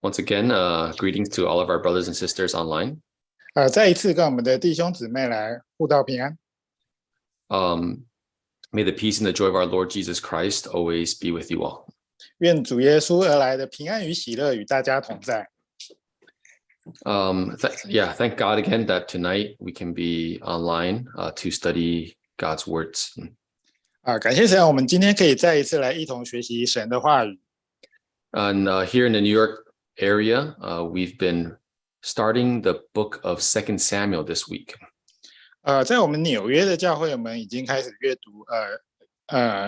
Once again, greetings to all of our brothers and sisters online. 再一次跟我们的弟兄姊妹来互道平安。May the peace and the joy of our Lord Jesus Christ always be with you all. 愿主耶稣而来的平安与喜乐与大家同在。Thank God again that tonight we can be online to study God's words. 感谢神，我们今天可以再一次来一同学习神的话语。And here in the New York area, we've been starting the book of 2 Samuel this week. 在我们纽约的教会，我们已经开始阅读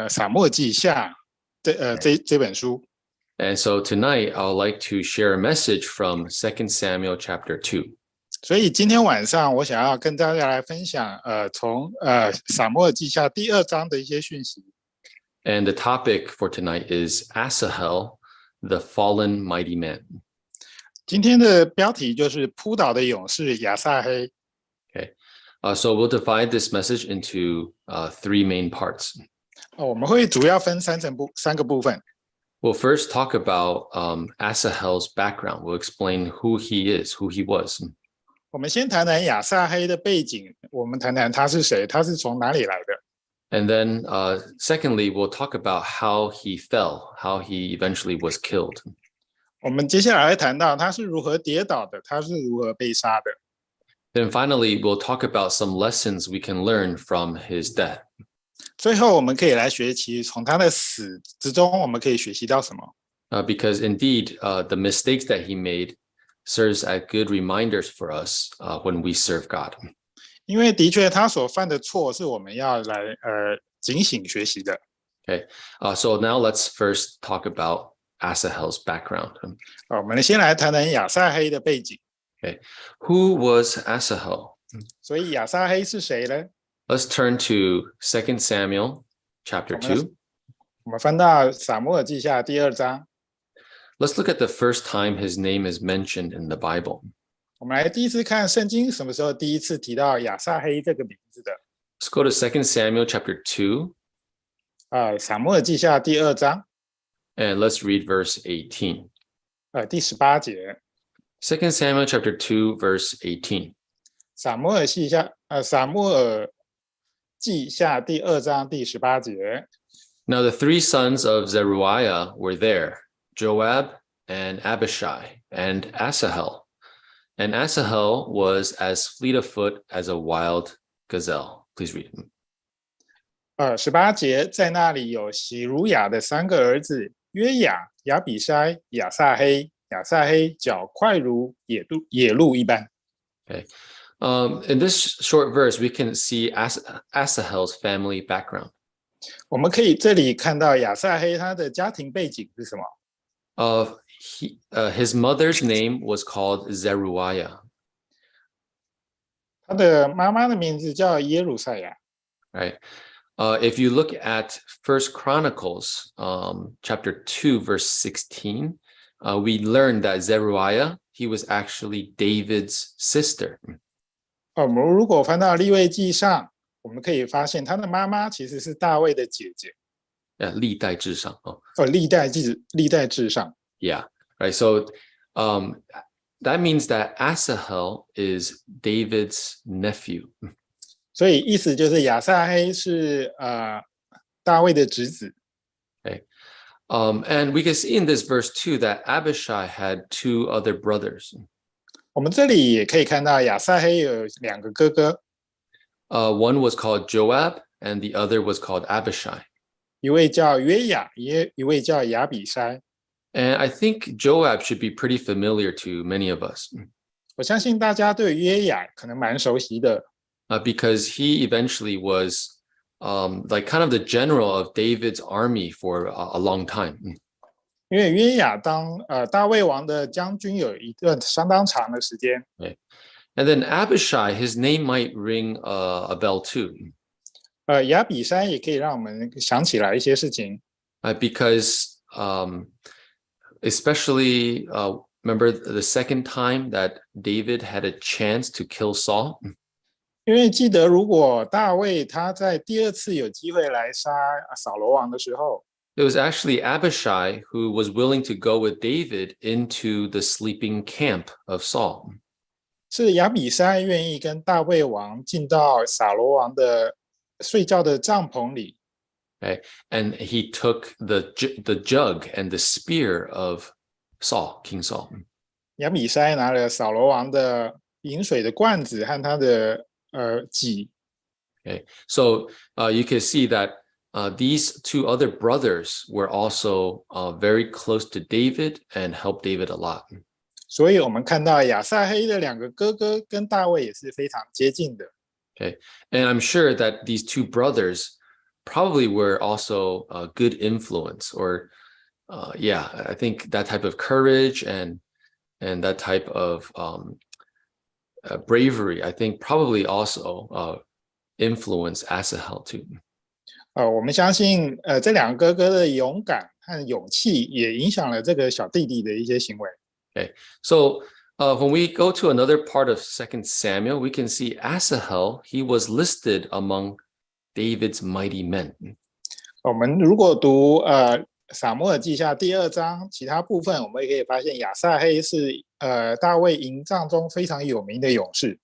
撒母耳记下这本书。And so tonight, I would like to share a message from 2 Samuel chapter 2. 所以今天晚上我想要跟大家来分享从撒母耳记下第2章的一些讯息。And the topic for tonight is Asahel, the fallen mighty man. 今天的标题就是仆倒的勇士亚撒黑。Okay, so we'll divide this message into 3 main parts. 我们会主要分3个部分。We'll first talk about Asahel's background. We'll explain who he is, who he was. 我们先谈谈亚撒黑的背景，我们谈谈他是谁，他是从哪里来的。And then secondly, we'll talk about how he fell, how he eventually was killed. 我们接下来会谈到他是如何跌倒的，他是如何被杀的。Then finally, we'll talk about some lessons we can learn from his death. 最后我们可以来学习从他的死之中我们可以学习到什么。Because indeed, the mistakes that he made serves as good reminders for us when we serve God. 因为的确他所犯的错是我们要来警醒学习的。Okay, so now let's first talk about Asahel's background. 我们先来谈谈亚撒黑的背景。Okay, who was Asahel? 所以亚撒黑是谁呢？ Let's turn to 2 Samuel chapter 2. 我们翻到撒母耳记下第2章。Let's look at the first time his name is mentioned in the Bible. 我们来第一次看圣经什么时候第一次提到亚撒黑这个名字的。Let's go to 2 Samuel chapter 2. 撒母耳记下第2章。And let's read verse 18. 第18节。2 Samuel chapter 2, verse 18. 撒母耳记下第2章第18节。Now the 3 sons of Zeruiah were there, Joab and Abishai and Asahel. And Asahel was as fleet of foot as a wild gazelle. Please read. 18节，在那里有喜鲁雅的3个儿子，约雅、亚比筛、亚撒黑。亚撒黑脚快如野鹿一般。Okay. In this short verse, we can see Asahel's family background. 我们可以这里看到亚撒黑他的家庭背景是什么？His mother's name was called Zeruiah. 他的妈妈的名字叫耶路撒雅。Right. If you look at 1 Chronicles chapter 2, verse 16, we learned that Zeruiah, he was actually David's sister. 我们如果翻到利未记上，我们可以发现他的妈妈其实是大卫的姐姐。历代至上。历代至上。Yeah, right. So that means that Asahel is David's nephew. 所以意思就是亚撒黑是大卫的侄子。Okay. And we can see in this verse too that Abishai had 2 other brothers. 我们这里也可以看到亚撒黑有2个哥哥。One was called Joab, and the other was called Abishai. 一位叫约雅，一位叫亚比筛。And I think Joab should be pretty familiar to many of us. 我相信大家对约雅可能蛮熟悉的。Because he eventually was like kind of the general of David's army for a long time. 因为约雅当大卫王的将军有一段相当长的时间。Okay. And then Abishai, his name might ring a bell too. 亚比筛也可以让我们想起来一些事情。Because especially remember the second time that David had a chance to kill Saul? 因为记得如果大卫他在第2次有机会来杀扫罗王的时候 It was actually Abishai who was willing to go with David into the sleeping camp of Saul. 是亚比筛愿意跟大卫王进到扫罗王的睡觉的帐篷里。Okay, and he took the jug and the spear of Saul, King Saul. 亚比筛拿了扫罗王的饮水的罐子和他的戟。Okay, so you can see that these two other brothers were also very close to David and helped David a lot. 所以我们看到亚撒黑的两个哥哥跟大卫也是非常接近的。Okay, and I'm sure that these two brothers probably were also a good influence, or yeah, I think that type of courage and that type of bravery, I think probably also influenced Asahel too. 我们相信这两个哥哥的勇敢和勇气也影响了这个小弟弟的一些行为。Okay, so when we go to another part of 2 Samuel, we can see Asahel, he was listed among David's mighty men. 我们如果读撒母耳记下第2章其他部分，我们也可以发现亚撒黑是大卫营帐中非常有名的勇士。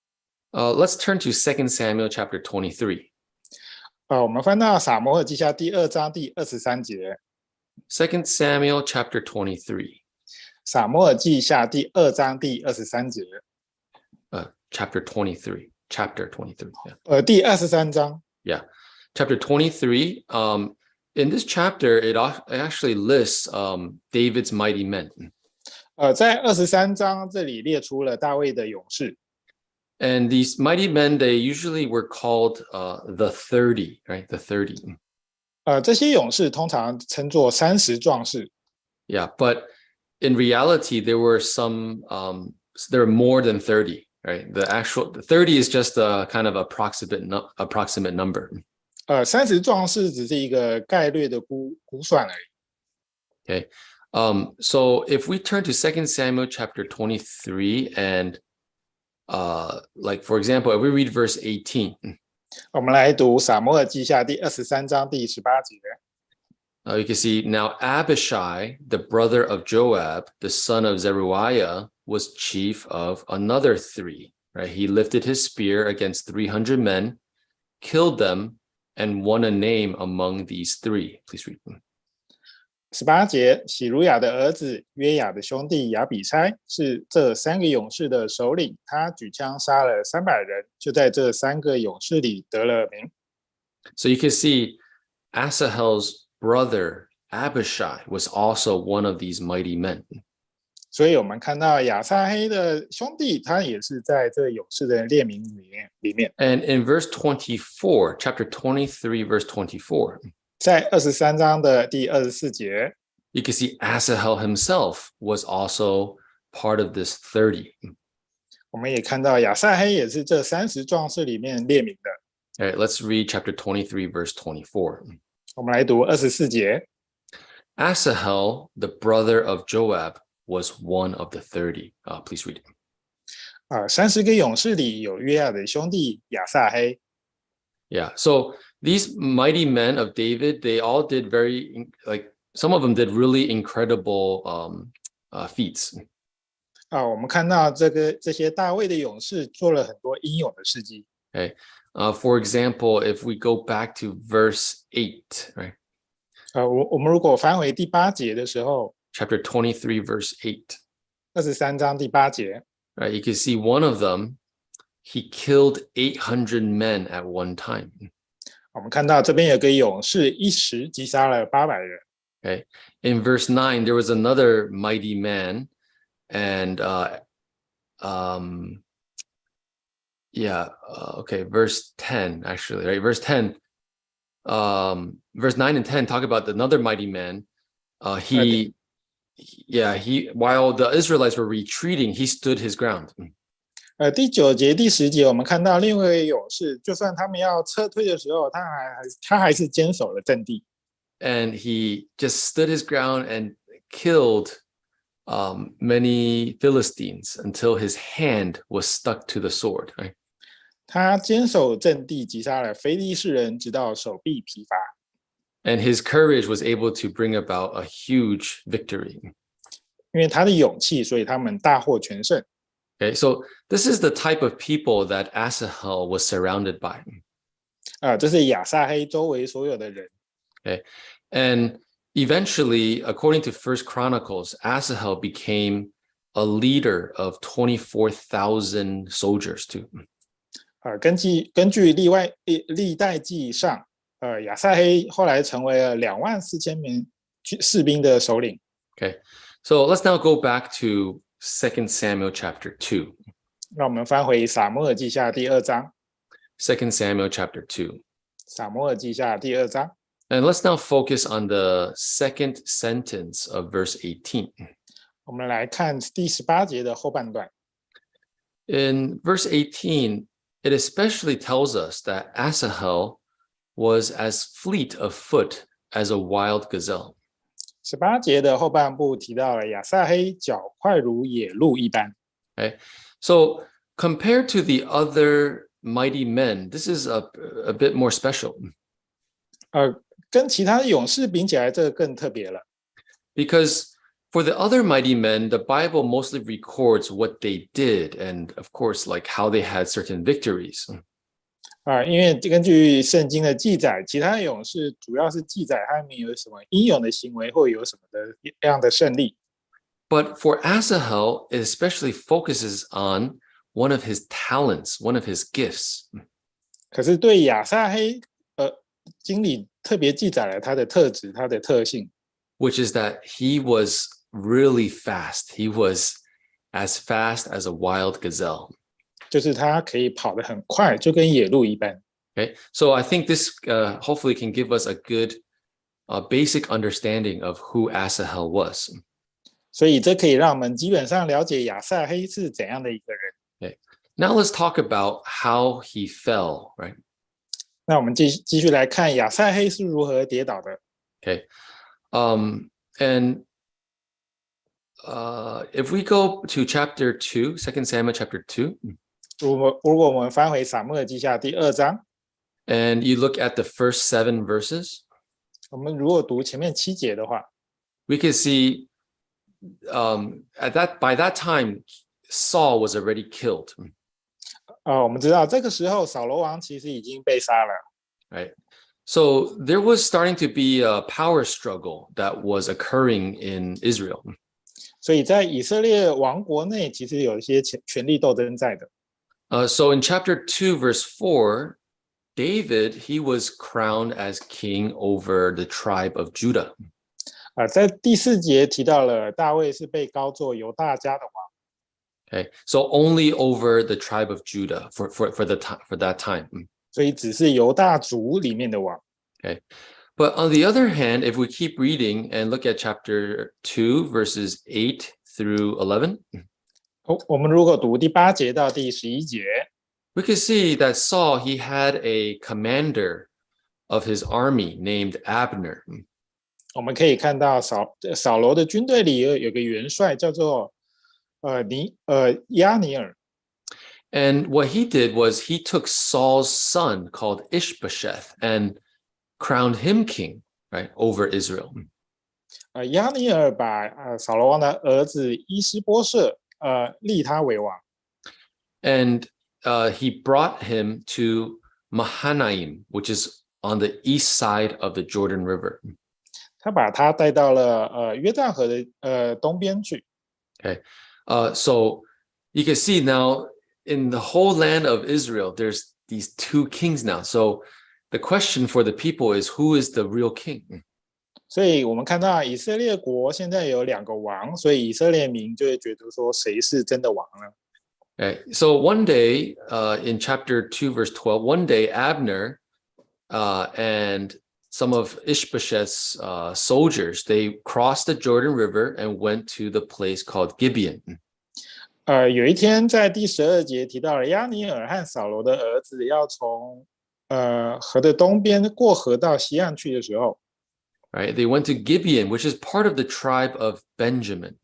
Let's turn to 2 Samuel chapter 23. 我们翻到撒母耳记下第2章第23节。2 Samuel chapter 23. 撒母耳记下第2章第23节。Chapter 23. Chapter 23. Yeah. 第23章。Yeah. Chapter 23. In this chapter, it actually lists David's mighty men. 在23章这里列出了大卫的勇士。And these mighty men, they usually were called the 30, right? The 30. 这些勇士通常称作30壮士。Yeah, but in reality, there were some, there were more than 30, right? The 30 is just a kind of approximate number. 30壮士只是一个概略的估算而已。Okay, so if we turn to 2 Samuel chapter 23 and like for example, if we read verse 18. 我们来读撒母耳记下第23章第18节。You can see now Abishai, the brother of Joab, the son of Zeruiah, was chief of another 3. Right? He lifted his spear against 300 men, killed them, and won a name among these 3. Please read them. 18节，喜鲁雅的儿子约雅的兄弟亚比筛是这3个勇士的首领，他举枪杀了300人，就在这3个勇士里得了名。So you can see Asahel's brother Abishai was also one of these mighty men. 所以我们看到亚撒黑的兄弟，他也是在这勇士的列名里面。And in verse 24, chapter 23, verse 24. 在23章的第24节 you can see Asahel himself was also part of this 30. 我们也看到亚撒黑也是这30壮士里面列名的。All right, let's read chapter 23, verse 24. 我们来读24节。Asahel, the brother of Joab, was one of the 30. Please read it. 30个勇士里有约雅的兄弟亚撒黑。Yeah, so these mighty men of David, they all did some of them did really incredible feats. 我们看到这些大卫的勇士做了很多英勇的事迹。Okay, for example, if we go back to verse 8, right? 我们如果翻回第8节的时候 ，chapter 23, verse 8. 23章第8节 Right, you can see one of them, he killed 800 men at one time. 我们看到这边有个勇士一时击杀了800人。Okay, in verse 9, there was another mighty man, and okay, verse 10 actually, right? Verse 10, verse 9 and 10 talk about another mighty man. He while the Israelites were retreating, he stood his ground. 第9节、第10节，我们看到另外一个勇士，就算他们要撤退的时候，他还是坚守了阵地。And he just stood his ground and killed many Philistines until his hand was stuck to the sword. Right? 他坚守阵地，击杀了非利士人，直到手臂疲乏。And his courage was able to bring about a huge victory. 因为他的勇气，所以他们大获全胜。Okay, so this is the type of people that Asahel was surrounded by. 这是亚撒黑周围所有的人。Okay, and eventually, according to First Chronicles, Asahel became a leader of 24,000 soldiers too. 根据历代记上，亚撒黑后来成为了24,000名士兵的首领。Okay, so let's now go back to 2 Samuel chapter 2. 让我们翻回撒母耳记下第2章。2 Samuel chapter 2. 撒母耳记下第2章。And let's now focus on the second sentence of verse 18. 我们来看第18节的后半段。In verse 18, it especially tells us that Asahel was as fleet of foot as a wild gazelle. 18节的后半部提到了亚撒黑脚快如野鹿一般。Okay, so compared to the other mighty men, this is a bit more special. 跟其他的勇士比起来，这个更特别了。Because for the other mighty men, the Bible mostly records what they did and, of course, like how they had certain victories. 因为根据圣经的记载，其他的勇士主要是记载他们有什么英勇的行为，或有什么的样的胜利。But for Asahel, it especially focuses on one of his talents, one of his gifts. 可是对亚撒黑，经里特别记载了他的特质，他的特性。Which is that he was really fast. He was as fast as a wild gazelle. 就是他可以跑得很快，就跟野鹿一般。Okay, so I think this hopefully can give us a good basic understanding of who Asahel was. 所以这可以让我们基本上了解亚撒黑是怎样的一个人。Okay, now let's talk about how he fell, right? 那我们继续来看亚撒黑是如何跌倒的。Okay, and if we go to chapter 2, 2 Samuel chapter 2. 如果我们翻回撒母耳记下第2章 and you look at the first 7 verses, 我们如果读前面7节的话 we can see by that time, Saul was already killed. 我们知道这个时候扫罗王其实已经被杀了 Right? So there was starting to be a power struggle that was occurring in Israel. 所以在以色列王国内其实有一些权力斗争在的。So in chapter 2, verse 4, David, he was crowned as king over the tribe of Judah. 在第4节提到了大卫是被高作犹大家的王。Okay, so only over the tribe of Judah for that time. 所以只是犹大族里面的王。Okay, but on the other hand, if we keep reading and look at chapter 2, verses 8 through 11, 我们如果读第8节到第11节 we can see that Saul, he had a commander of his army named Abner. 我们可以看到扫罗的军队里有个元帅叫做亚尼尔。And what he did was he took Saul's son called Ishbosheth and crowned him king, right, over Israel. 亚尼尔把扫罗王的儿子伊施波设立他为王。And he brought him to Mahanaim, which is on the east side of the Jordan River. 他把他带到了约旦河的东边去。Okay, so you can see now in the whole land of Israel, there's these 2 kings now. So the question for the people is, who is the real king? 所以我们看到以色列国现在有2个王，所以以色列民就会觉得说谁是真的王呢？ Okay, so one day in chapter 2, verse 12, one day Abner and some of Ishbosheth's soldiers, they crossed the Jordan River and went to the place called Gibeon. 有一天在第12节提到了亚尼尔和扫罗的儿子要从河的东边过河到西岸去的时候 Right, they went to Gibeon, which is part of the tribe of Benjamin.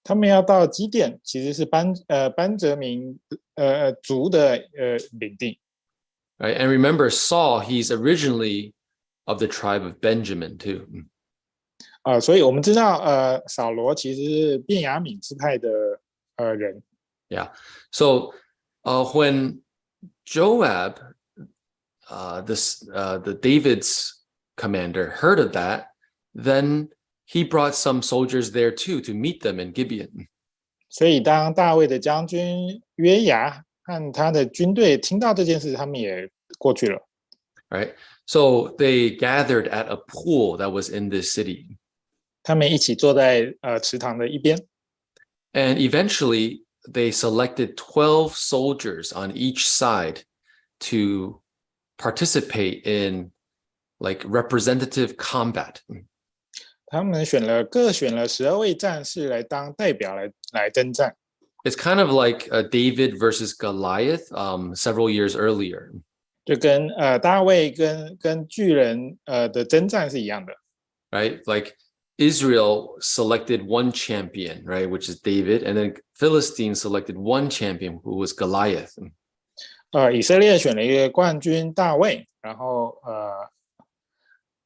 他们要到基甸，其实是班哲明族的领地。Right, and remember Saul, he's originally of the tribe of Benjamin too. 所以我们知道扫罗其实是便雅悯支派的人。Yeah. So when Joab, the David's commander, heard of that, then he brought some soldiers there too to meet them in Gibeon. 所以当大卫的将军约雅和他的军队听到这件事，他们也过去了。Right. So they gathered at a pool that was in this city. 他们一起坐在池塘的一边。And eventually they selected 12 soldiers on each side to participate in like representative combat. 他们各选了12位战士来当代表来征战。It's kind of like David versus Goliath several years earlier. 就跟大卫跟巨人的征战是一样的。Right? Like Israel selected one champion, right, which is David, and then Philistines selected one champion who was Goliath. 以色列选了一个冠军大卫，然后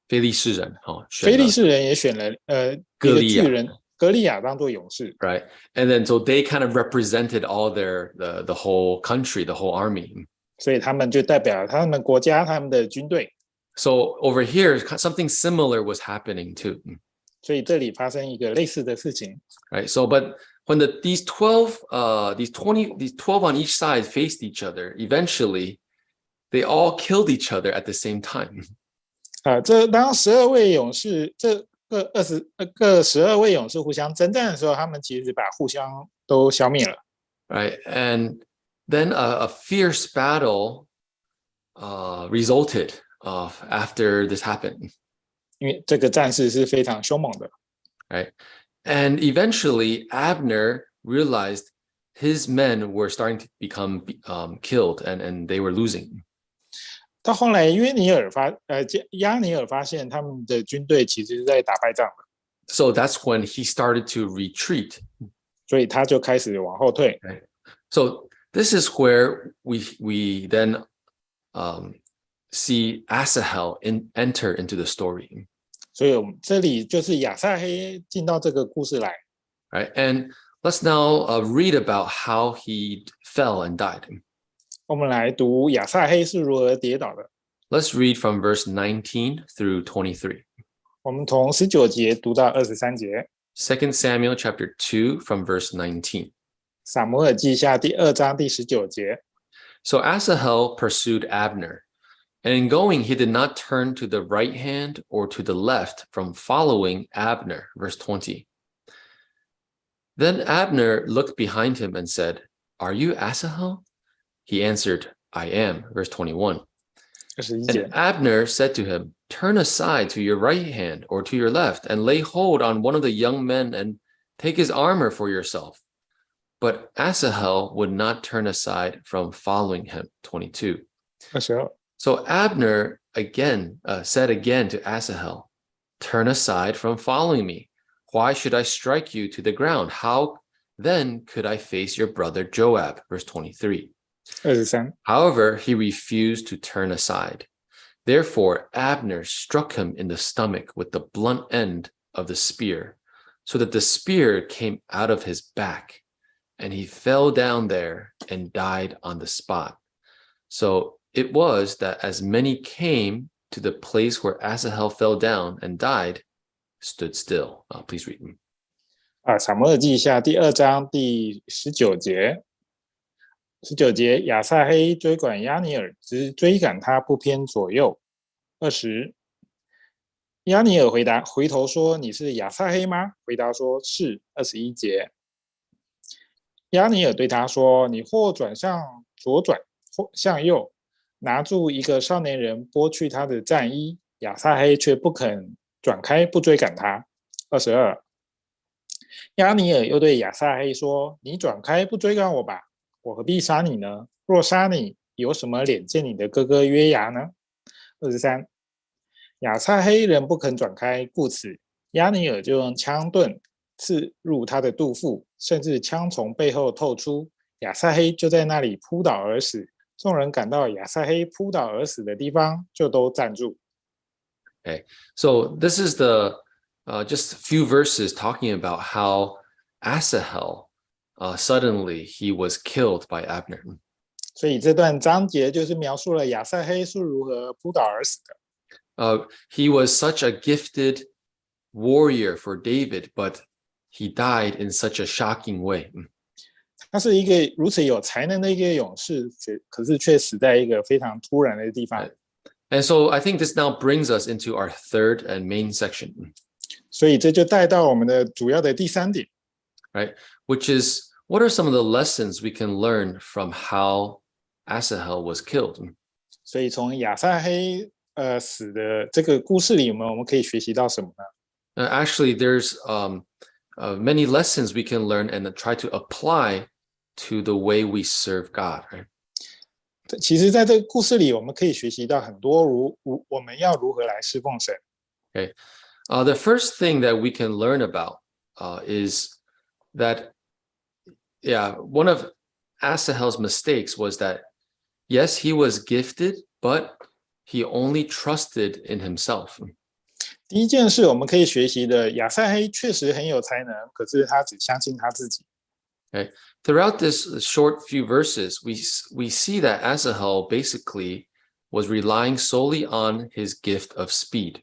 非利士人也选了一个巨人歌利亚当做勇士。Right, and then so they kind of represented all the whole country, the whole army. 所以他们就代表他们国家他们的军队。So over here, something similar was happening too. 所以这里发生一个类似的事情。Right. So, but when these 12 on each side faced each other, eventually they all killed each other at the same time. 这当12位勇士各12位勇士互相征战的时候，他们其实把互相都消灭了。Right. And then a fierce battle resulted after this happened. 因为这个战事是非常凶猛的。Right. And eventually Abner realized his men were starting to become killed and they were losing. 到后来亚尼尔发现他们的军队其实是在打败仗了。So that's when he started to retreat. 所以他就开始往后退。Right. So this is where we then see Asahel enter into the story. 所以我们这里就是亚撒黑进到这个故事来。Right, and let's now read about how he fell and died. 我们来读亚撒黑是如何跌倒的。Let's read from verse 19 through 23. 我们从19节读到23节。2 Samuel chapter 2 from verse 19. 撒母耳记下第2章第19节。So Asahel pursued Abner, and in going he did not turn to the right hand or to the left from following Abner. Verse 20. Then Abner looked behind him and said, "Are you Asahel?" He answered, "I am." Verse 21. And Abner said to him, "Turn aside to your right hand or to your left and lay hold on one of the young men and take his armor for yourself." But Asahel would not turn aside from following him. 22. So Abner said again to Asahel, "Turn aside from following me. Why should I strike you to the ground? How then could I face your brother Joab?" Verse 23. 23. However, he refused to turn aside. Therefore, Abner struck him in the stomach with the blunt end of the spear, so that the spear came out of his back, and he fell down there and died on the spot. So it was that as many came to the place where Asahel fell down and died, stood still. Please read. 撒母耳记下第2章第19节。19节，亚撒黑追赶亚尼尔，只追赶他不偏左右。20，亚尼尔回头说：“你是亚撒黑吗？”回答说：“是。”21节，亚尼尔对他说：“你或转向左转，或向右，拿住一个少年人，剥去他的战衣。”亚撒黑却不肯转开，不追赶他。22，亚尼尔又对亚撒黑说：“你转开，不追赶我吧。我何必杀你呢？若杀你，有什么脸见你的哥哥约牙呢？23，亚撒黑仍不肯转开，故此亚尼尔就用枪盾刺入他的肚腹，甚至枪从背后透出，亚撒黑就在那里扑倒而死。众人赶到亚撒黑扑倒而死的地方，就都站住。Okay, so this is the just a few verses talking about how Asahel suddenly he was killed by Abner. 所以这段章节就是描述了亚撒黑是如何扑倒而死的。He was such a gifted warrior for David, but he died in such a shocking way. 他是一个如此有才能的一个勇士，可是却死在一个非常突然的地方。And so I think this now brings us into our third and main section. 所以这就带到我们的主要的第三点。Right, which is what are some of the lessons we can learn from how Asahel was killed? 所以从亚撒黑死的这个故事里面，我们可以学习到什么呢？ Actually, there's many lessons we can learn and try to apply to the way we serve God. Right? 其实在这个故事里，我们可以学习到很多我们要如何来侍奉神。Okay, the first thing that we can learn about is that, one of Asahel's mistakes was that, yes, he was gifted, but he only trusted in himself. 第一件事我们可以学习的，亚撒黑确实很有才能，可是他只相信他自己。Okay. Throughout this short few verses, we see that Asahel basically was relying solely on his gift of speed.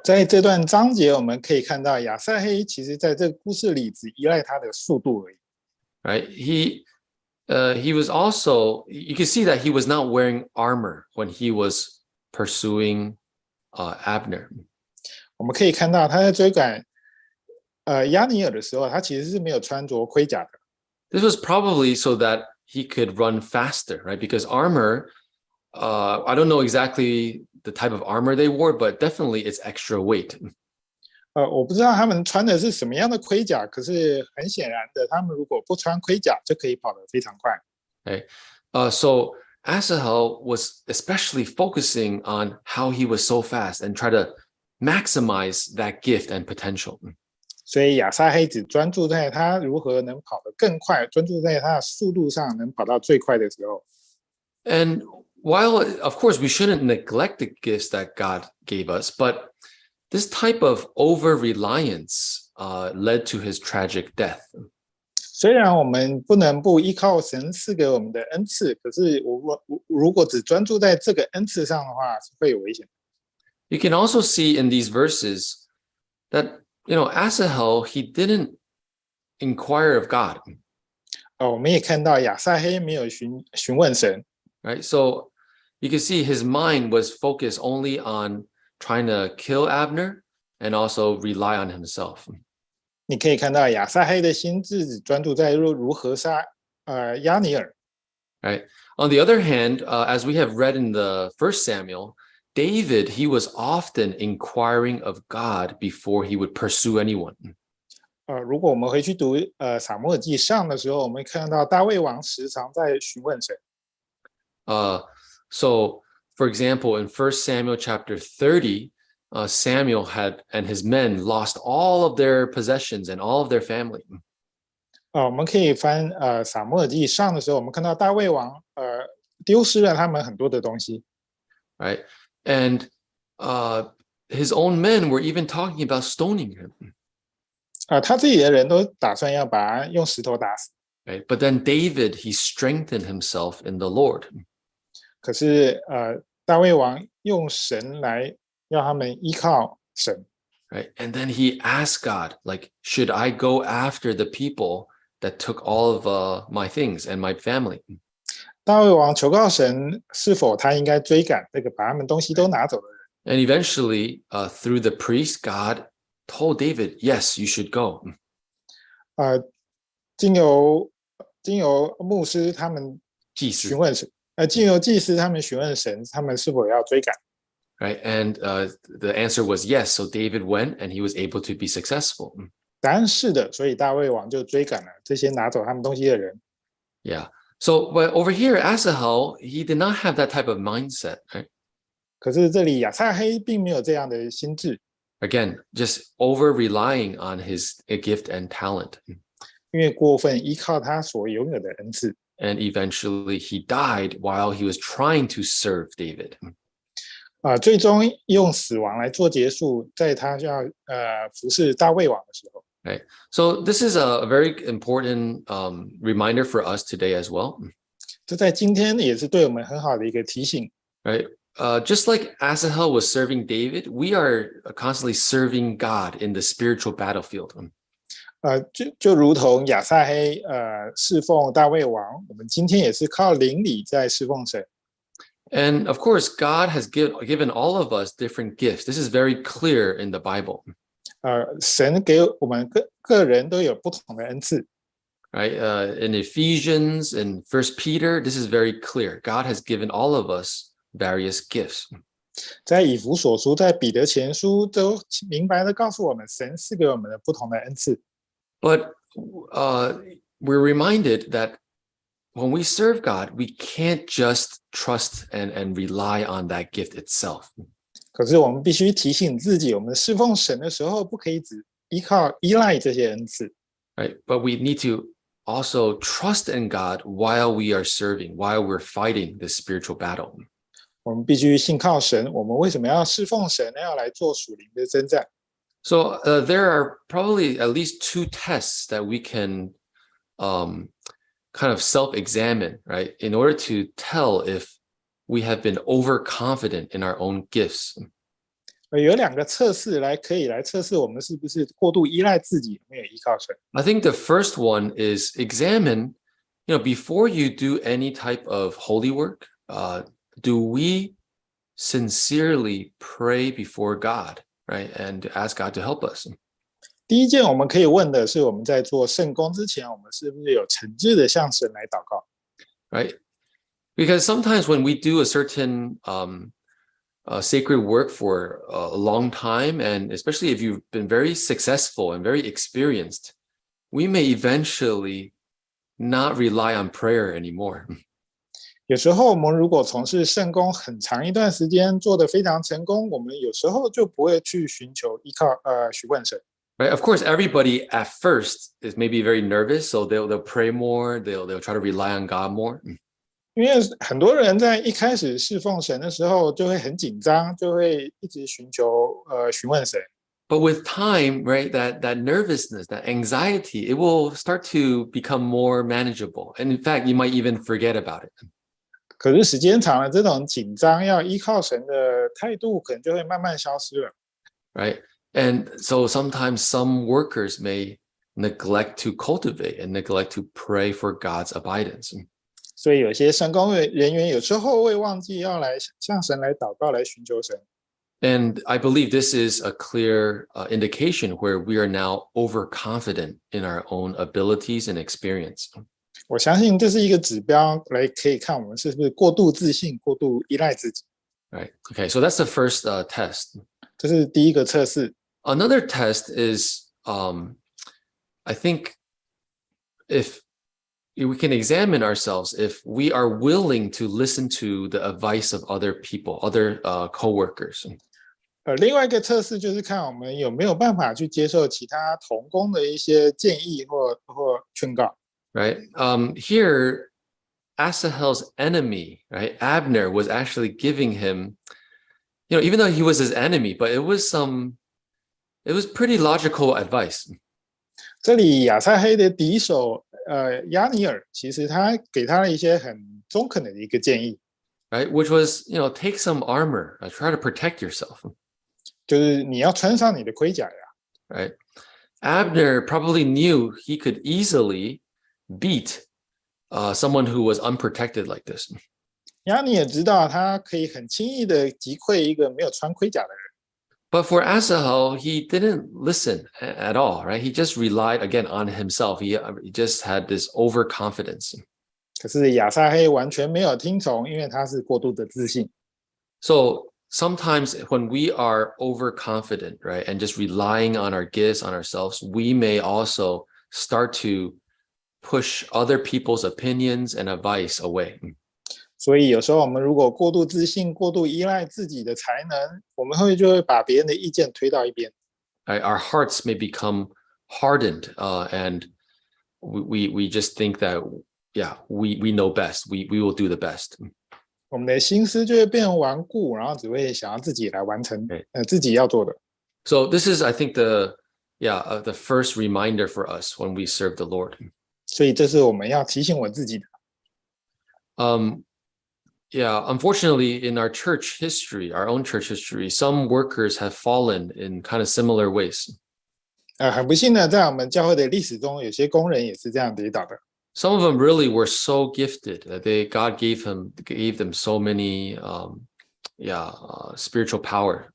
在这段章节，我们可以看到亚撒黑其实在这个故事里只依赖他的速度而已。Right? He was also, you can see that he was not wearing armor when he was pursuing Abner. 我们可以看到他在追赶亚尼尔的时候，他其实是没有穿着盔甲的。This was probably so that he could run faster, right? Because armor, I don't know exactly the type of armor they wore, but definitely it's extra weight. 我不知道他们穿的是什么样的盔甲，可是很显然的，他们如果不穿盔甲，就可以跑得非常快。Okay, so Asahel was especially focusing on how he was so fast and try to maximize that gift and potential. 所以亚撒黑只专注在他如何能跑得更快，专注在他的速度上，能跑到最快的时候。And while, of course, we shouldn't neglect the gifts that God gave us, but this type of over-reliance led to his tragic death. 虽然我们不能不依靠神赐给我们的恩赐，可是我如果只专注在这个恩赐上的话，是会有危险的。You can also see in these verses that, Asahel, he didn't inquire of God. 我们也看到亚撒黑没有询问神。Right? So you can see his mind was focused only on trying to kill Abner and also rely on himself. 你可以看到亚撒黑的心智只专注在如何杀亚尼尔。Right. On the other hand, as we have read in the first Samuel, David, he was often inquiring of God before he would pursue anyone. 如果我们回去读撒母耳记上的时候，我们会看到大卫王时常在询问神。So, for example, in 1 Samuel chapter 30, Samuel had and his men lost all of their possessions and all of their family. 我们可以翻撒母耳记上的时候，我们看到大卫王丢失了他们很多的东西。Right, and his own men were even talking about stoning him. 他自己的人都打算要把他用石头打死。Right, but then David, he strengthened himself in the Lord. 可是大卫王用神来要他们依靠神。Right, and then he asked God, like, should I go after the people that took all of my things and my family? 大卫王求告神，是否他应该追赶这个把他们东西都拿走的人。And eventually, through the priest, God told David, yes, you should go. 经由牧师他们询问神，经由祭司他们询问神，他们是否要追赶。Right, and the answer was yes. So David went, and he was able to be successful. 答案是的，所以大卫王就追赶了这些拿走他们东西的人。Yeah. So, but over here, Asahel, he did not have that type of mindset. Right? 可是这里亚撒黑并没有这样的心智。Again, just over relying on his gift and talent. 因为过分依靠他所拥有的恩赐。And eventually, he died while he was trying to serve David. 最终用死亡来做结束，在他要服侍大卫王的时候。Right. So this is a very important reminder for us today as well. 这在今天也是对我们很好的一个提醒。Right. Just like Asahel was serving David, we are constantly serving God in the spiritual battlefield. 就如同亚撒黑侍奉大卫王，我们今天也是靠灵里在侍奉神。And of course, God has given all of us different gifts. This is very clear in the Bible. 神给我们个人都有不同的恩赐。Right. In Ephesians and First Peter, this is very clear. God has given all of us various gifts. 在以弗所书、在彼得前书都明白的告诉我们，神赐给我们的不同的恩赐。But we're reminded that when we serve God, we can't just trust and rely on that gift itself. 可是我们必须提醒自己，我们侍奉神的时候，不可以只依赖这些恩赐。Right. But we need to also trust in God while we are serving, while we're fighting this spiritual battle. 我们必须信靠神。我们为什么要侍奉神呢？要来做属灵的征战。So there are probably at least two tests that we can kind of self-examine, right, in order to tell if we have been overconfident in our own gifts. 有两个测试可以来测试我们是不是过度依赖自己，没有依靠神。I think the first one is examine, before you do any type of holy work, do we sincerely pray before God, right, and ask God to help us? 第一件我们可以问的是，我们在做圣工之前，我们是不是有诚挚的向神来祷告 ？Right, because sometimes when we do a certain sacred work for a long time, and especially if you've been very successful and very experienced, we may eventually not rely on prayer anymore. 有时候我们如果从事圣工很长一段时间，做得非常成功，我们有时候就不会去寻求询问神。Right. Of course, everybody at first is maybe very nervous, so they'll pray more, they'll try to rely on God more. 因为很多人在一开始侍奉神的时候就会很紧张，就会一直询问神。But with time, right, that nervousness, that anxiety, it will start to become more manageable. And in fact, you might even forget about it. 可是时间长了，这种紧张要依靠神的态度，可能就会慢慢消失了。Right. And so sometimes some workers may neglect to cultivate and neglect to pray for God's abidance. 所以有些圣工人员有时候会忘记要来向神来祷告，来寻求神。And I believe this is a clear indication where we are now overconfident in our own abilities and experience. 我相信这是一个指标，可以看我们是不是过度自信、过度依赖自己。Right. Okay. So that's the first test. 这是第一个测试。Another test is, I think, if we can examine ourselves, if we are willing to listen to the advice of other people, other co-workers. 另外一个测试就是看我们有没有办法去接受其他同工的一些建议或劝告。Right. Here, Asahel's enemy, right, Abner, was actually giving him, even though he was his enemy, but it was pretty logical advice. 这里亚撒黑的敌手亚尼尔，其实他给他了一些很中肯的一个建议。Right, which was, take some armor, try to protect yourself. 就是你要穿上你的盔甲呀。Right. Abner probably knew he could easily beat someone who was unprotected like this. 亚尼也知道他可以很轻易的击溃一个没有穿盔甲的人。But for Asahel, he didn't listen at all, right? He just relied again on himself. He just had this overconfidence. 可是亚撒黑完全没有听从，因为他是过度的自信。So sometimes when we are overconfident, right, and just relying on our gifts, on ourselves, we may also start to push other people's opinions and advice away. 所以有时候我们如果过度自信、过度依赖自己的才能，我们就会把别人的意见推到一边。Right? Our hearts may become hardened, and we just think that, yeah, we know best. We will do the best. 我们的心思就会变顽固，然后只会想要自己来完成自己要做的。So this is, I think, the first reminder for us when we serve the Lord. 所以这是我们要提醒我自己的。Unfortunately, in our church history, our own church history, some workers have fallen in kind of similar ways. 很不幸的，在我们教会的历史中，有些工人也是这样跌倒的。Some of them really were so gifted that God gave them so many, spiritual power.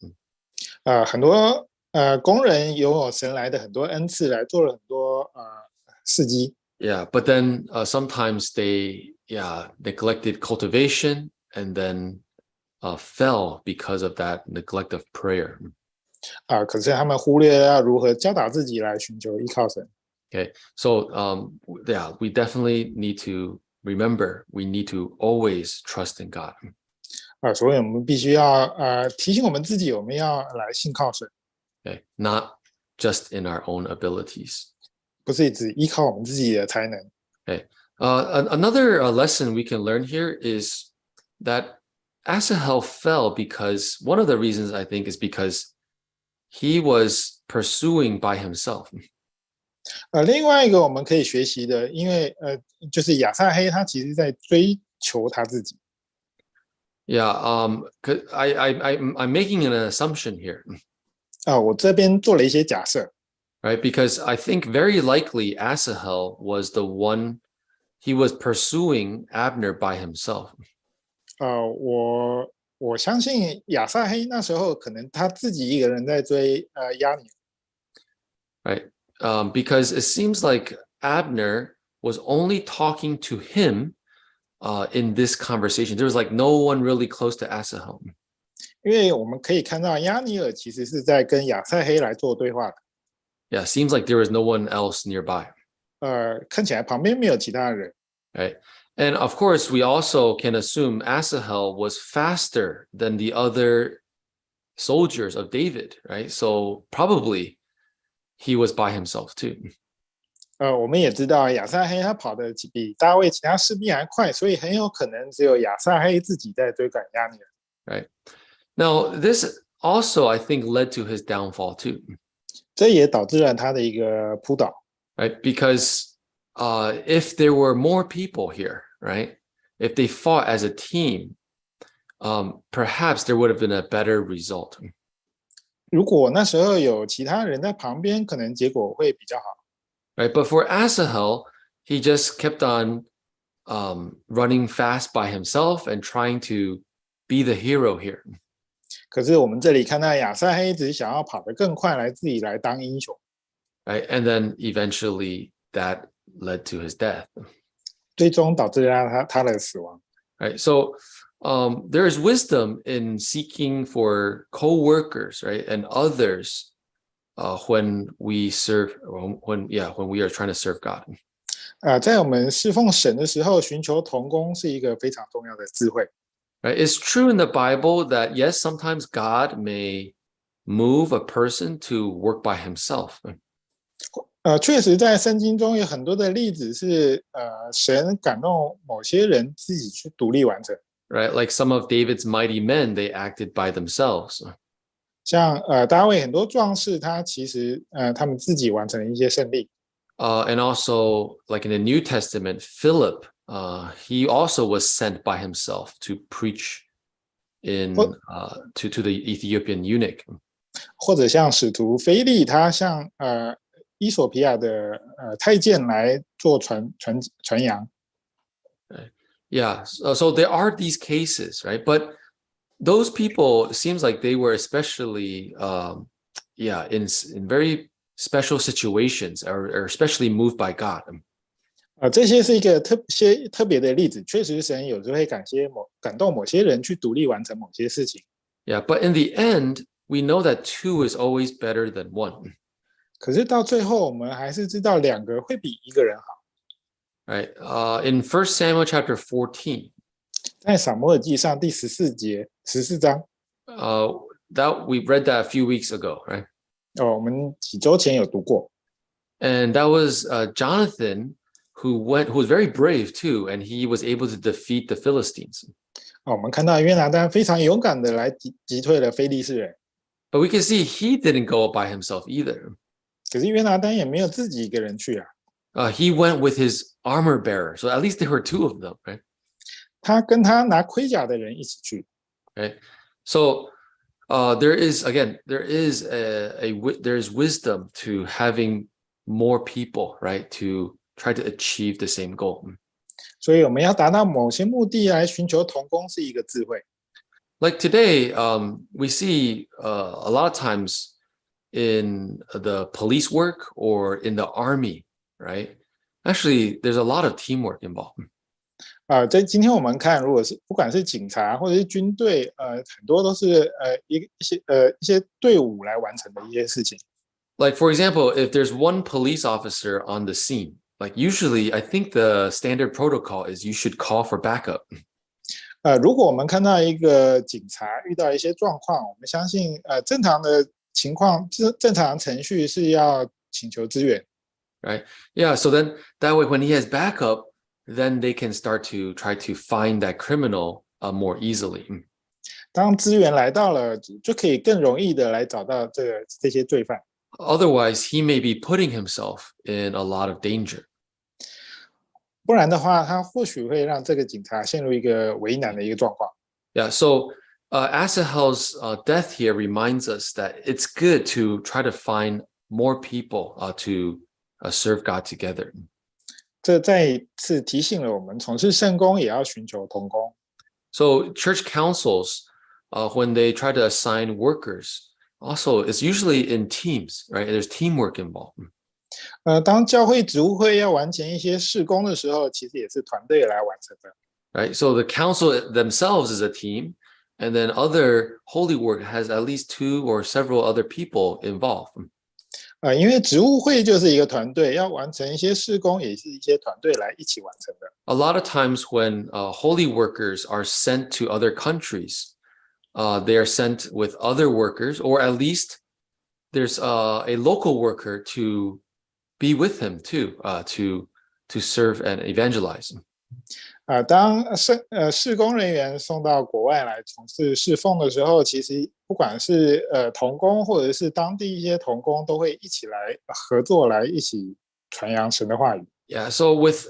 很多工人拥有神来的很多恩赐，来做了很多事迹。Yeah, but then sometimes they neglected cultivation and then fell because of that neglect of prayer. 可是他们忽略了要如何教导自己来寻求依靠神。Okay, so we definitely need to remember we need to always trust in God. 所以我们必须要提醒我们自己，我们要来信靠神。Okay, not just in our own abilities. 不是只依靠我们自己的才能。Okay, another lesson we can learn here is that Asahel fell because one of the reasons I think is because he was pursuing by himself. 另外一个我们可以学习的，因为就是亚撒黑他其实在追求他自己。Yeah, I'm making an assumption here. 我这边做了一些假设。Right, because I think very likely Asahel was the one he was pursuing Abner by himself. 我相信亚撒黑那时候可能他自己一个人在追押尼。Right, because it seems like Abner was only talking to him in this conversation. There was like no one really close to Asahel. 因为我们可以看到押尼尔其实是在跟亚撒黑来做对话的。Yeah, seems like there was no one else nearby. 看起来旁边没有其他人。Right, and of course, we also can assume Asahel was faster than the other soldiers of David, right? So probably he was by himself too. 我们也知道亚撒黑他跑得比大卫其他士兵还快，所以很有可能只有亚撒黑自己在追赶押尼尔。Right, now this also I think led to his downfall too. 这也导致了他的一个扑倒。Right, because if there were more people here, right, if they fought as a team, perhaps there would have been a better result. 如果那时候有其他人在旁边，可能结果会比较好。Right, but for Asahel, he just kept on running fast by himself and trying to be the hero here. 可是我们这里看到亚撒黑只想要跑得更快，来自己来当英雄。Right, and then eventually that led to his death. 最终导致了他的死亡。Right, so there is wisdom in seeking for co-workers, right, and others when we are trying to serve God. 在我们侍奉神的时候，寻求同工是一个非常重要的智慧。Right, it's true in the Bible that yes, sometimes God may move a person to work by himself. 确实在圣经中有很多的例子是神感动某些人自己去独立完成。Right, like some of David's mighty men, they acted by themselves. 像大卫很多壮士，他其实他们自己完成了一些胜利。And also, like in the New Testament, Philip, he also was sent by himself to preach to the Ethiopian eunuch. 或者像使徒腓利，他向伊索比亚的太监来做传扬。Yeah, so there are these cases, right? But those people, it seems like they were especially, in very special situations, or especially moved by God. 这些是一个特别的例子，确实神有时候会感动某些人去独立完成某些事情。Yeah, but in the end, we know that two is always better than one. 可是到最后，我们还是知道两个会比一个人好。Right, in 1 Samuel chapter 14. 在撒母耳记上第14章。That we read that a few weeks ago, right? 我们几周前有读过。And that was Jonathan, who was very brave too, and he was able to defeat the Philistines. 我们看到约拿单非常勇敢的来击退了非利士人， But we can see he didn't go by himself either. 可是约拿单也没有自己一个人去啊， He went with his armor bearer, so at least there were two of them, right? 他跟他拿盔甲的人一起去。 Okay, so there is wisdom to having more people, right, to try to achieve the same goal. 所以我们要达到某些目的来寻求同工是一个智慧。 Like today, we see a lot of times in the police work or in the army, right? Actually, there's a lot of teamwork involved. 在今天我们看，如果是不管是警察或者是军队，很多都是一些队伍来完成的一些事情。 Like for example, if there's one police officer on the scene, like usually I think the standard protocol is you should call for backup. 如果我们看到一个警察遇到一些状况，我们相信正常的情况，正常的程序是要请求支援。 Right? Yeah. So then that way, when he has backup, then they can start to try to find that criminal more easily. 当资源来到了，就可以更容易的来找到这些罪犯。 Otherwise, he may be putting himself in a lot of danger. 不然的话，他或许会让这个警察陷入一个为难的一个状况。 Yeah. So Asahel's death here reminds us that it's good to try to find more people to serve God together. 这再一次提醒了我们，从事圣工也要寻求同工。 So church councils, when they try to assign workers, also it's usually in teams, right? There's teamwork involved. 当教会职务会要完成一些事工的时候，其实也是团队来完成的。 Right? So the council themselves is a team, and then other holy work has at least two or several other people involved. 因为职务会就是一个团队，要完成一些事工，也是一些团队来一起完成的。 A lot of times when holy workers are sent to other countries, they are sent with other workers, or at least there's a local worker to be with him too, to serve and evangelize. 当事工人员送到国外来从事侍奉的时候，其实不管是同工或者是当地一些同工，都会一起来合作，来一起传扬神的话语。 Yeah, so with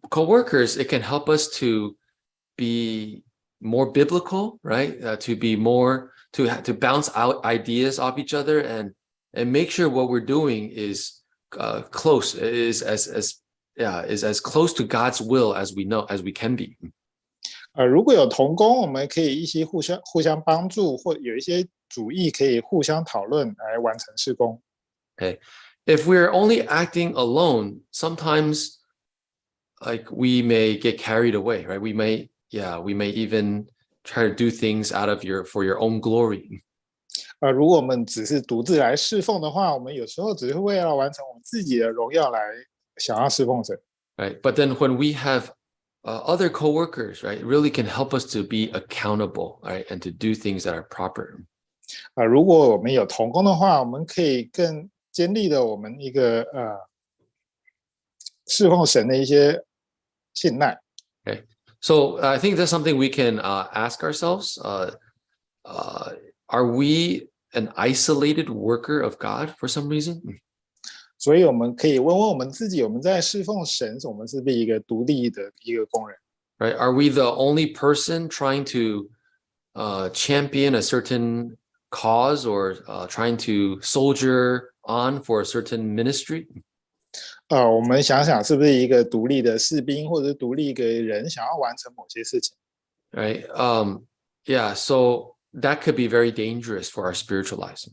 co-workers, it can help us to be more biblical, right? To be more to bounce out ideas off each other and make sure what we're doing is close, is as close to God's will as we can be. 如果有同工，我们可以一起互相帮助，或有一些主意可以互相讨论来完成事工。 Okay. If we're only acting alone, sometimes like we may get carried away, right? We may even try to do things for your own glory. 如果我们只是独自来侍奉的话，我们有时候只是为了完成我们自己的荣耀来想要侍奉神。 Right. But then when we have other co-workers, right, it really can help us to be accountable, right, and to do things that are proper. 如果我们有同工的话，我们可以更坚立的我们一个侍奉神的一些信赖。 Okay. So I think that's something we can ask ourselves. Are we an isolated worker of God for some reason? 所以我们可以问问我们自己，我们在侍奉神，我们是不是一个独立的一个工人？ Right? Are we the only person trying to champion a certain cause or trying to soldier on for a certain ministry? 我们想想是不是一个独立的士兵，或者是独立一个人想要完成某些事情？ Right? Yeah. So that could be very dangerous for our spiritual lives.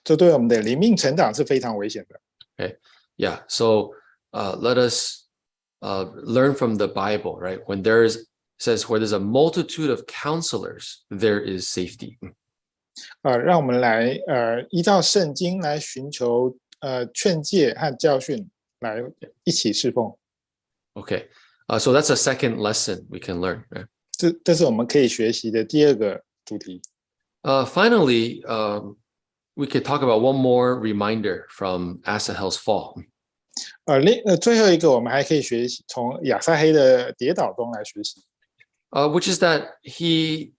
这对我们的灵命成长是非常危险的。 Okay. Yeah. So let us learn from the Bible, right? When says where there's a multitude of counselors, there is safety. 让我们来依照圣经来寻求劝诫和教训，来一起侍奉。 Okay. So that's a second lesson we can learn. Right? 这是我们可以学习的第二个主题。 Finally, we could talk about one more reminder from Asahel's fall. 最后一个我们还可以学习从亚撒黑的跌倒中来学习。Which is that he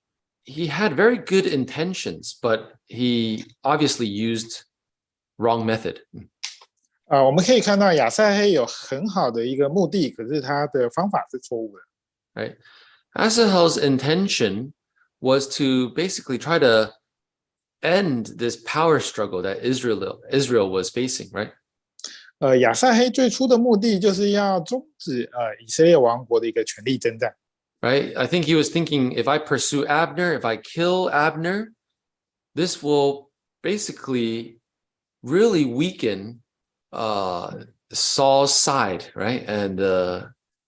had very good intentions, but he obviously used wrong method. 我们可以看到亚撒黑有很好的一个目的，可是他的方法是错误的。Right? Asahel's intention was to basically try to end this power struggle that Israel was facing, right? 亚撒黑最初的目的就是要终止以色列王国的一个权力征战。Right? I think he was thinking, if I pursue Abner, if I kill Abner, this will basically really weaken Saul's side, right? And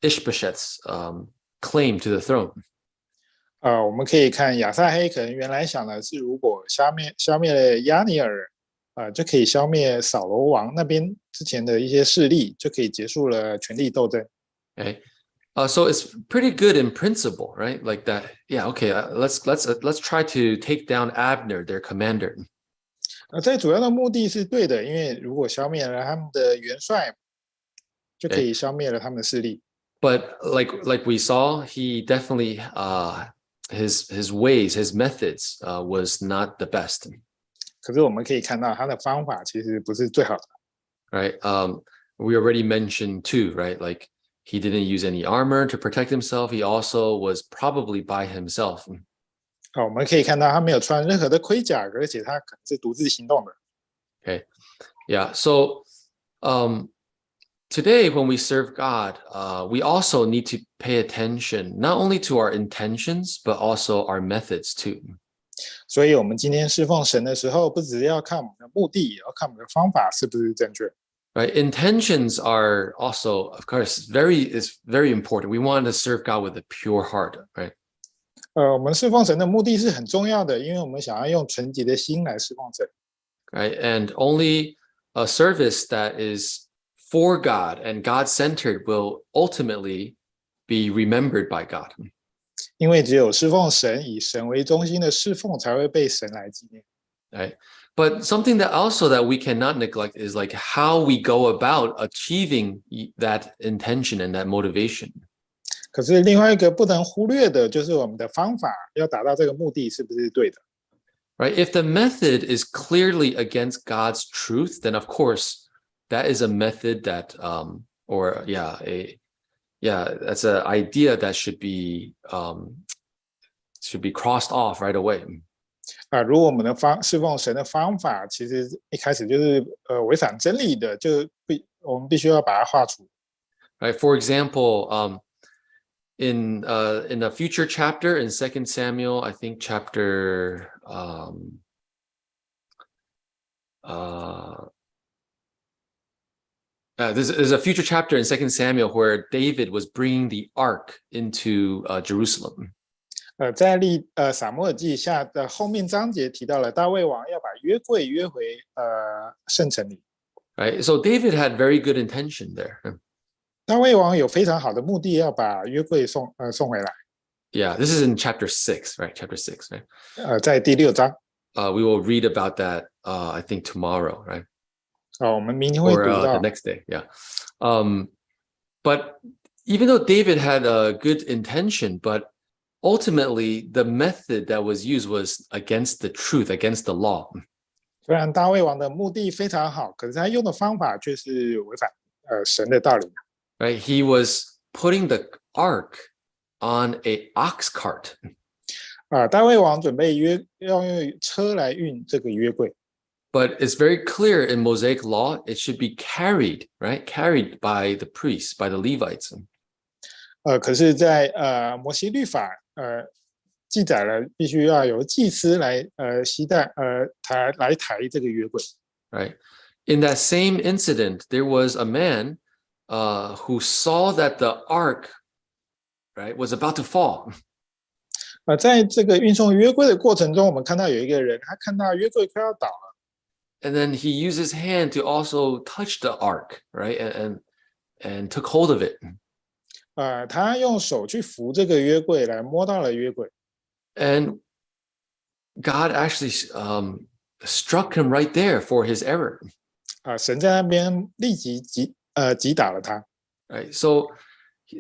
Ishbosheth's claim to the throne. 我们可以看亚撒黑可能原来想的是，如果消灭了亚尼尔，就可以消灭扫罗王那边之前的一些势力，就可以结束了权力斗争。Okay. So it's pretty good in principle, right? Like that. Yeah. Okay. Let's try to take down Abner, their commander. 在主要的目的是对的，因为如果消灭了他们的元帅，就可以消灭了他们的势力。But like we saw, he definitely his ways, his methods was not the best. 可是我们可以看到他的方法其实不是最好的。Right. We already mentioned too, right? Like he didn't use any armor to protect himself. He also was probably by himself. 我们可以看到他没有穿任何的盔甲，而且他可能是独自行动的。Okay. Yeah. So today, when we serve God, we also need to pay attention not only to our intentions, but also our methods too. 所以，我们今天侍奉神的时候，不只要看我们的目的，也要看我们的方法是不是正确。Right? Intentions are also, of course, is very important. We want to serve God with a pure heart, right? 我们侍奉神的目的是很重要的，因为我们想要用纯洁的心来侍奉神。Right? And only a service that is for God and God-centered will ultimately be remembered by God. 因为只有侍奉神，以神为中心的侍奉，才会被神来纪念。Right? But something that also that we cannot neglect is like how we go about achieving that intention and that motivation. 可是另外一个不能忽略的就是我们的方法，要达到这个目的是不是对的？ Right? If the method is clearly against God's truth, then of course that is a method that that's an idea that should be crossed off right away. 如果我们的侍奉神的方法，其实一开始就是违反真理的，我们必须要把它划除。Right? For example, in a future chapter in 2 Samuel, I think chapter there's a future chapter in 2 Samuel where David was bringing the ark into Jerusalem. 在撒母耳记下的后面章节提到了大卫王要把约柜约回圣城里。Right? So David had very good intention there. 大卫王有非常好的目的，要把约柜送回来。Yeah, this is in chapter 6, right? Chapter 6, right? 在第6章。We will read about that, I think tomorrow, right? 我们明天会读到。Or the next day, yeah. But even though David had a good intention, but ultimately the method that was used was against the truth, against the law. 虽然大卫王的目的非常好，可是他用的方法却是违反神的道理。Right? He was putting the ark on a ox cart. 大卫王准备要用车来运这个约柜。But it's very clear in Mosaic law, it should be carried, right? Carried by the priests, by the Levites. 可是在摩西律法记载了，必须要由祭司来携带抬这个约柜。Right. In that same incident, there was a man who saw that the ark, right, was about to fall. 在这个运送约柜的过程中，我们看到有一个人，他看到约柜快要倒了。And then he used his hand to also touch the ark, right, and took hold of it. 他用手去扶这个约柜，来摸到了约柜。And God actually struck him right there for his error. 神在那边立即击打了他。Right. So,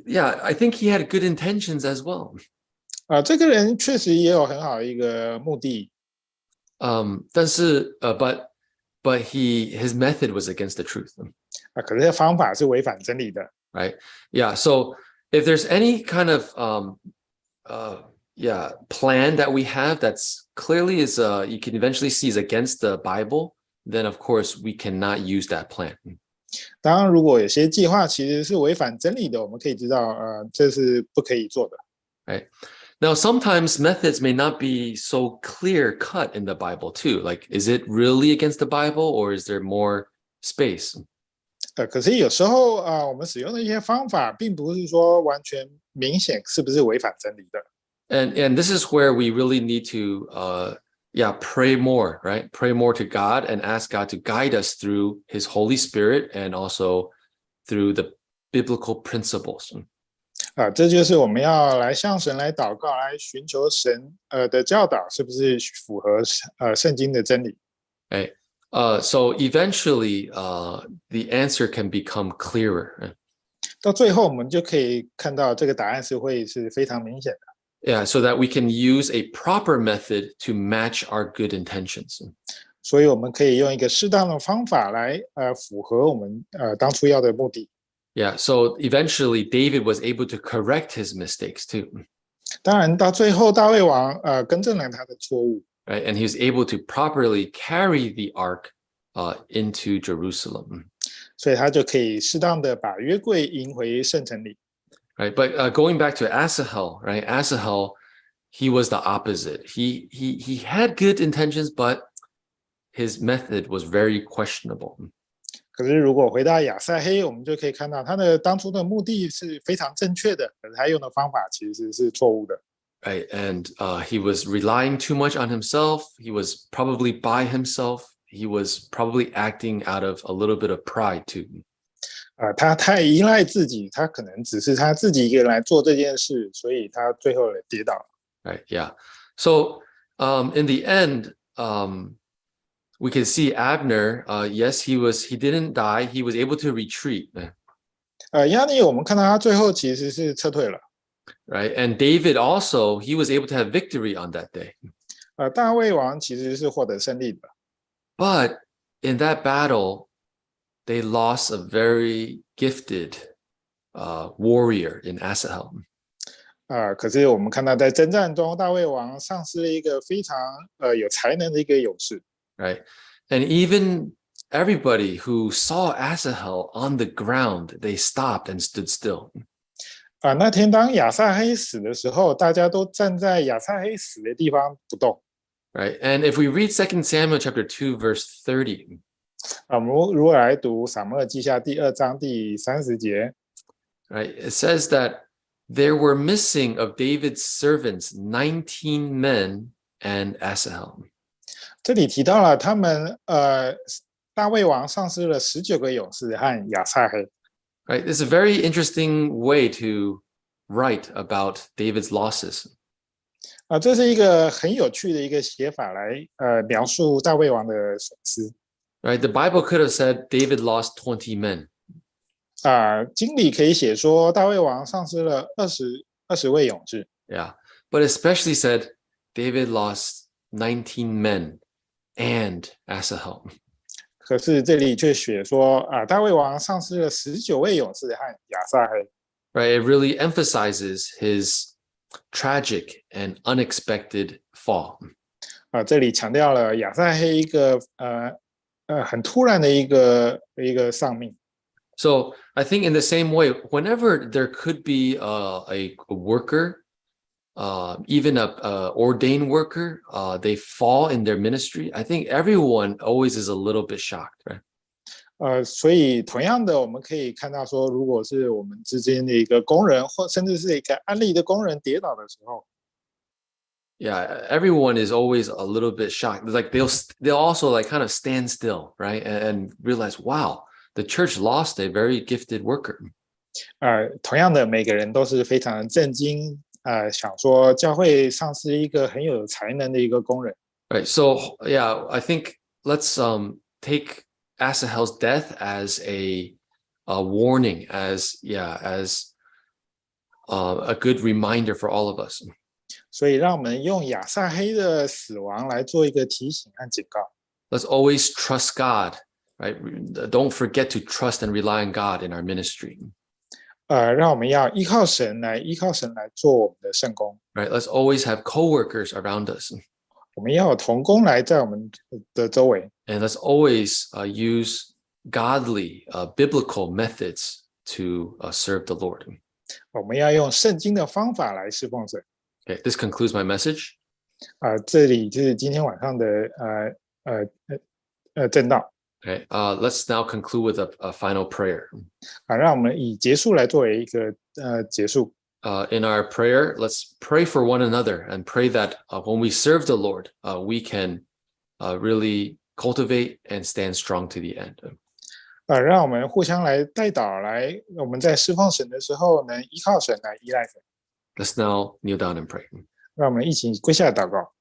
yeah, I think he had good intentions as well. 这个人确实也有很好的一个目的。但是but his method was against the truth. 可是方法是违反真理的。Right. Yeah. So if there's any kind of plan that we have that's clearly is you can eventually see is against the Bible, then of course we cannot use that plan. 当然，如果有些计划其实是违反真理的，我们可以知道，这是不可以做的。Right. Now, sometimes methods may not be so clear cut in the Bible too. Like, is it really against the Bible or is there more space? 可是有时候我们使用的一些方法，并不是说完全明显是不是违反真理的。And this is where we really need to pray more, right? Pray more to God and ask God to guide us through His Holy Spirit and also through the biblical principles. 这就是我们要来向神来祷告，来寻求神的教导是不是符合圣经的真理。Right. So eventually, the answer can become clearer. 到最后，我们就可以看到这个答案是非常明显的。Yeah, so that we can use a proper method to match our good intentions. 所以我们可以用一个适当的方法来符合我们当初要的目的。Yeah, so eventually David was able to correct his mistakes too. 当然，到最后大卫王更正了他的错误。Right, and he was able to properly carry the ark into Jerusalem. 所以他就可以适当的把约柜迎回圣城里。Right, but going back to Asahel, right? Asahel, he was the opposite. He had good intentions, but his method was very questionable. 可是如果回到亚撒黑，我们就可以看到他的当初的目的是非常正确的，可是他用的方法其实是错误的。Right, and he was relying too much on himself. He was probably by himself. He was probably acting out of a little bit of pride too. 他太依赖自己，他可能只是他自己一个人来做这件事，所以他最后跌倒了。Right, yeah. So in the end, we can see Abner. Yes, he didn't die. He was able to retreat. 亚尼我们看到他最后其实是撤退了。Right, and David also he was able to have victory on that day. 大卫王其实是获得胜利的。But in that battle, they lost a very gifted warrior in Asahel. 可是我们看到在征战中，大卫王丧失了一个非常有才能的一个勇士。Right, and even everybody who saw Asahel on the ground, they stopped and stood still. 那天当亚撒黑死的时候，大家都站在亚撒黑死的地方不动。Right, and if we read 2 Samuel chapter 2 verse 30, 我们如果来读撒母耳记下第2章第30节， right, it says that there were missing of David's servants 19 men and Asahel. 这里提到了他们大卫王丧失了19个勇士和亚撒黑。Right, it's a very interesting way to write about David's losses. 这是一个很有趣的一个写法来描述大卫王的损失。Right, the Bible could have said David lost 20 men. 经里可以写说大卫王丧失了20位勇士。Yeah, but especially said David lost 19 men and Asahel. 可是这里却写说大卫王丧失了19位勇士和亚撒黑。Right, it really emphasizes his tragic and unexpected fall. 这里强调了亚撒黑一个很突然的一个丧命。So I think in the same way, whenever there could be a worker, even a ordained worker, they fall in their ministry, I think everyone always is a little bit shocked, right? 所以同样的，我们可以看到说，如果是我们之间的一个工人，或甚至是一个安利的工人跌倒的时候， Yeah, everyone is always a little bit shocked. Like they'll also like kind of stand still, right, and realize, wow, the church lost a very gifted worker. 同样的，每个人都是非常的震惊，想说教会丧失一个很有才能的一个工人。Right. So yeah, I think let's take Asahel's death as a warning, as a good reminder for all of us. 所以让我们用亚撒黑的死亡来做一个提醒和警告。Let's always trust God, right? Don't forget to trust and rely on God in our ministry. 让我们要依靠神来做我们的圣工。Right? Let's always have co-workers around us. 我们要有同工来在我们的周围。And let's always use godly, biblical methods to serve the Lord. 我们要用圣经的方法来侍奉神。Okay, this concludes my message. 这里就是今天晚上的正道。Okay, let's now conclude with a final prayer. 让我们以结束来作为一个结束。In our prayer, let's pray for one another and pray that when we serve the Lord, we can really cultivate and stand strong to the end. 让我们互相来代祷，来我们在侍奉神的时候能依靠神来依赖神。Let's now kneel down and pray. 让我们一起跪下来祷告。